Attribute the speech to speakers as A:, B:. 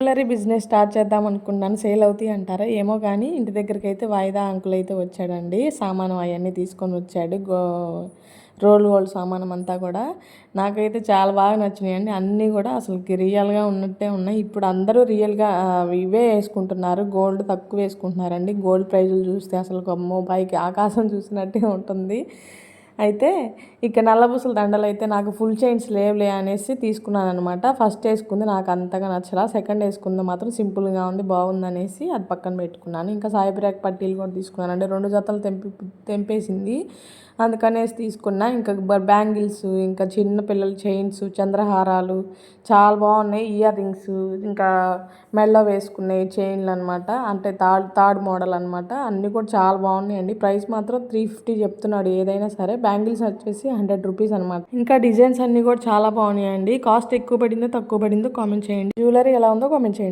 A: Jewellery business start చేద్దాం అనుకున్నాను. Sale అవుతాయి అంటారా ఏమో కానీ ఇంటి దగ్గరికి వాయిదా అంకుల్ అయితే వచ్చాడండి. సామాను అవన్నీ తీసుకొని వచ్చాడు. రోల్ గోల్డ్ సామానం అంతా కూడా నాకైతే చాలా బాగా నచ్చినాయండి. అన్నీ కూడా అసలుకి రియల్గా ఉన్నట్టే ఉన్నాయి. ఇప్పుడు అందరూ రియల్గా ఇవే వేసుకుంటున్నారు. గోల్డ్ తక్కువ వేసుకుంటున్నారండి. గోల్డ్ ప్రైజులు చూస్తే అసలు అమ్మో పైకి ఆకాశం చూసినట్టే ఉంటుంది. అయితే ఇక నల్లబూసల దండలు అయితే నాకు ఫుల్ చైన్స్ లేవులే అనేసి తీసుకున్నాను అనమాట. ఫస్ట్ వేసుకుంది నాకు అంతగా నచ్చలా. సెకండ్ వేసుకుంది మాత్రం సింపుల్గా ఉంది, బాగుందనేసి అది పక్కన పెట్టుకున్నాను. ఇంకా సాయిబ్రాక్ పట్టీలు కూడా తీసుకున్నాను అండి. 2 జతలు తెంపేసింది, అందుకనేసి తీసుకున్నా. ఇంకా బ్యాంగిల్స్, ఇంకా చిన్న పిల్లల చైన్స్, చంద్రహారాలు చాలా బాగున్నాయి. ఇయర్ రింగ్స్, ఇంకా మెడలో వేసుకునే చైన్లు అనమాట. అంటే తాడు మోడల్ అనమాట. అన్నీ కూడా చాలా బాగున్నాయండి. ప్రైస్ మాత్రం 350 చెప్తున్నాడు ఏదైనా సరే. బ్యాంగిల్స్ వచ్చేసి 100 రూపీస్ అనమాట. ఇంకా డిజైన్స్ అన్నీ కూడా చాలా బాగున్నాయండి. కాస్ట్ ఎక్కువ పడిందో తక్కువ పడిందో కామెంట్ చేయండి. జ్యువెలరీ ఎలా ఉందో కామెంట్ చేయండి.